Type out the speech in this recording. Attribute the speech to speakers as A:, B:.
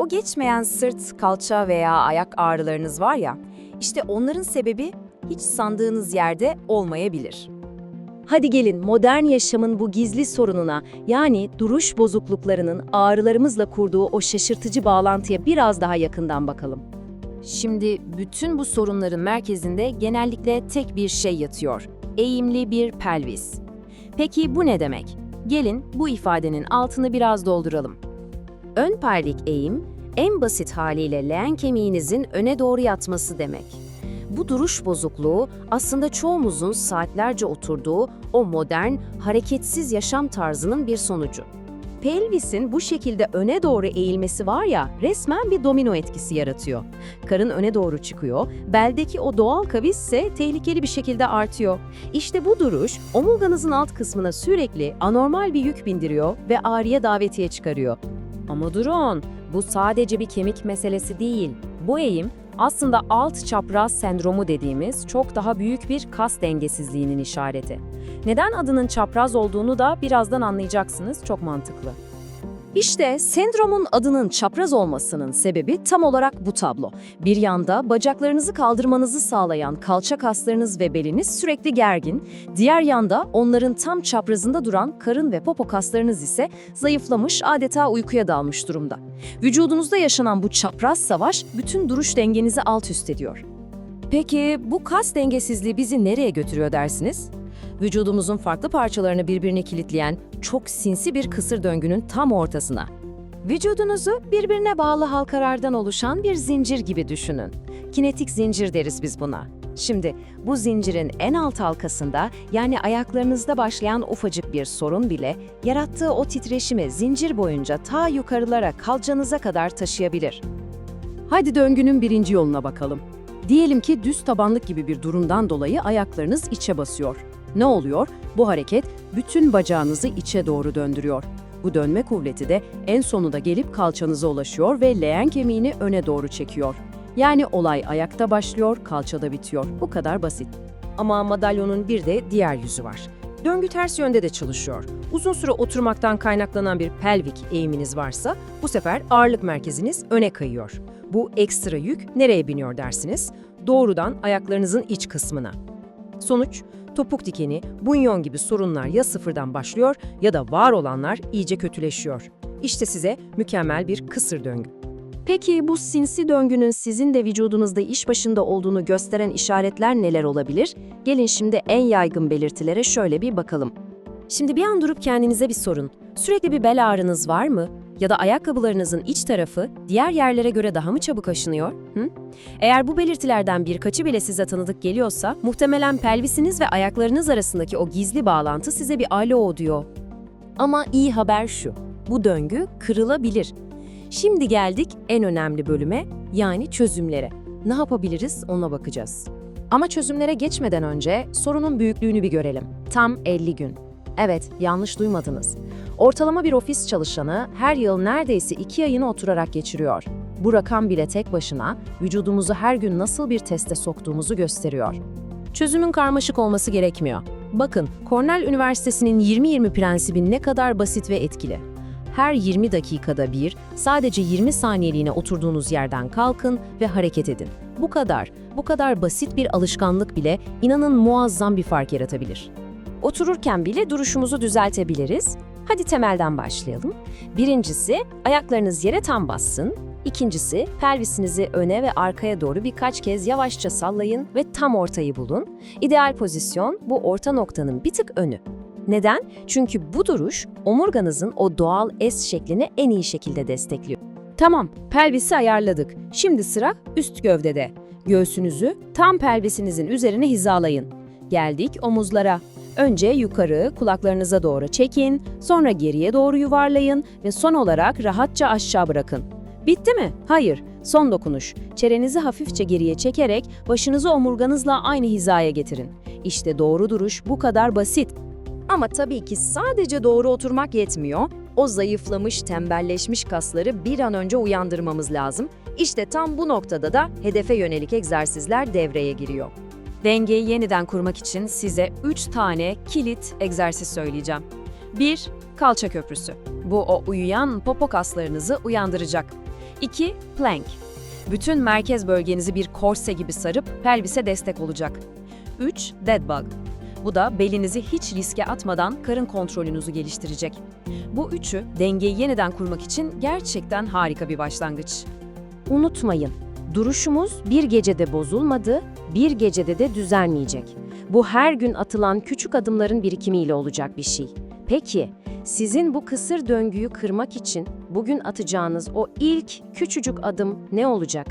A: O geçmeyen sırt, kalça veya ayak ağrılarınız var ya, işte onların sebebi hiç sandığınız yerde olmayabilir.
B: Hadi gelin modern yaşamın bu gizli sorununa, yani duruş bozukluklarının ağrılarımızla kurduğu o şaşırtıcı bağlantıya biraz daha yakından bakalım.
A: Şimdi bütün bu sorunların merkezinde genellikle tek bir şey yatıyor. Eğimli bir pelvis. Peki bu ne demek? Gelin bu ifadenin altını biraz dolduralım. Ön pelvik eğim, en basit haliyle leğen kemiğinizin öne doğru yatması demek. Bu duruş bozukluğu aslında çoğumuzun saatlerce oturduğu o modern, hareketsiz yaşam tarzının bir sonucu.
B: Pelvisin bu şekilde öne doğru eğilmesi var ya, resmen bir domino etkisi yaratıyor. Karın öne doğru çıkıyor, beldeki o doğal kavis ise tehlikeli bir şekilde artıyor. İşte bu duruş, omurganızın alt kısmına sürekli anormal bir yük bindiriyor ve ağrıya davetiye çıkarıyor.
A: Ama durun, bu sadece bir kemik meselesi değil. Bu eğim aslında alt çapraz sendromu dediğimiz çok daha büyük bir kas dengesizliğinin işareti. Neden adının çapraz olduğunu da birazdan anlayacaksınız, çok mantıklı.
B: İşte sendromun adının çapraz olmasının sebebi tam olarak bu tablo. Bir yanda bacaklarınızı kaldırmanızı sağlayan kalça kaslarınız ve beliniz sürekli gergin, diğer yanda onların tam çaprazında duran karın ve popo kaslarınız ise zayıflamış, adeta uykuya dalmış durumda. Vücudunuzda yaşanan bu çapraz savaş bütün duruş dengenizi alt üst ediyor.
A: Peki bu kas dengesizliği bizi nereye götürüyor dersiniz? Vücudumuzun farklı parçalarını birbirine kilitleyen çok sinsi bir kısır döngünün tam ortasına. Vücudunuzu birbirine bağlı halkalardan oluşan bir zincir gibi düşünün. Kinetik zincir deriz biz buna. Şimdi bu zincirin en alt halkasında, yani ayaklarınızda başlayan ufacık bir sorun bile yarattığı o titreşimi zincir boyunca ta yukarılara, kalçanıza kadar taşıyabilir.
B: Hadi döngünün birinci yoluna bakalım. Diyelim ki düz tabanlık gibi bir durumdan dolayı ayaklarınız içe basıyor. Ne oluyor? Bu hareket bütün bacağınızı içe doğru döndürüyor. Bu dönme kuvveti de en sonunda gelip kalçanıza ulaşıyor ve leğen kemiğini öne doğru çekiyor. Yani olay ayakta başlıyor, kalçada bitiyor. Bu kadar basit.
A: Ama madalyonun bir de diğer yüzü var. Döngü ters yönde de çalışıyor. Uzun süre oturmaktan kaynaklanan bir pelvik eğiminiz varsa bu sefer ağırlık merkeziniz öne kayıyor. Bu ekstra yük nereye biniyor dersiniz? Doğrudan ayaklarınızın iç kısmına. Sonuç, topuk dikeni, bunyon gibi sorunlar ya sıfırdan başlıyor ya da var olanlar iyice kötüleşiyor. İşte size mükemmel bir kısır döngü.
B: Peki bu sinsi döngünün sizin de vücudunuzda iş başında olduğunu gösteren işaretler neler olabilir? Gelin şimdi en yaygın belirtilere şöyle bir bakalım.
A: Şimdi bir an durup kendinize bir sorun. Sürekli bir bel ağrınız var mı? Ya da ayakkabılarınızın iç tarafı diğer yerlere göre daha mı çabuk aşınıyor? Eğer bu belirtilerden birkaçı bile size tanıdık geliyorsa, muhtemelen pelvisiniz ve ayaklarınız arasındaki o gizli bağlantı size bir alo diyor. Ama iyi haber şu, bu döngü kırılabilir. Şimdi geldik en önemli bölüme, yani çözümlere. Ne yapabiliriz ona bakacağız. Ama çözümlere geçmeden önce sorunun büyüklüğünü bir görelim. Tam 50 gün. Evet, yanlış duymadınız. Ortalama bir ofis çalışanı her yıl neredeyse 2 ayını oturarak geçiriyor. Bu rakam bile tek başına vücudumuzu her gün nasıl bir teste soktuğumuzu gösteriyor. Çözümün karmaşık olması gerekmiyor. Bakın, Cornell Üniversitesi'nin 20-20 prensibi ne kadar basit ve etkili. Her 20 dakikada bir, sadece 20 saniyeliğine oturduğunuz yerden kalkın ve hareket edin. Bu kadar. Bu kadar basit bir alışkanlık bile inanın muazzam bir fark yaratabilir. Otururken bile duruşumuzu düzeltebiliriz. Hadi temelden başlayalım. Birincisi, ayaklarınız yere tam bassın. İkincisi, pelvisinizi öne ve arkaya doğru birkaç kez yavaşça sallayın ve tam ortayı bulun. İdeal pozisyon bu orta noktanın bir tık önü. Neden? Çünkü bu duruş omurganızın o doğal S şeklini en iyi şekilde destekliyor. Tamam, pelvisi ayarladık. Şimdi sıra üst gövdede. Göğsünüzü tam pelvisinizin üzerine hizalayın. Geldik omuzlara. Önce yukarı, kulaklarınıza doğru çekin, sonra geriye doğru yuvarlayın ve son olarak rahatça aşağı bırakın. Bitti mi? Hayır. Son dokunuş. Çenenizi hafifçe geriye çekerek başınızı omurganızla aynı hizaya getirin. İşte doğru duruş bu kadar basit. Ama tabii ki sadece doğru oturmak yetmiyor. O zayıflamış, tembelleşmiş kasları bir an önce uyandırmamız lazım. İşte tam bu noktada da hedefe yönelik egzersizler devreye giriyor. Dengeyi yeniden kurmak için size 3 tane kilit egzersiz söyleyeceğim. 1. Kalça köprüsü. Bu o uyuyan popo kaslarınızı uyandıracak. 2. Plank. Bütün merkez bölgenizi bir korse gibi sarıp pelvise destek olacak. 3. Dead bug. Bu da belinizi hiç riske atmadan karın kontrolünüzü geliştirecek. Bu üçü dengeyi yeniden kurmak için gerçekten harika bir başlangıç.
B: Unutmayın, duruşumuz bir gecede bozulmadı, bir gecede de düzelmeyecek. Bu her gün atılan küçük adımların birikimiyle olacak bir şey. Peki, sizin bu kısır döngüyü kırmak için bugün atacağınız o ilk küçücük adım ne olacak?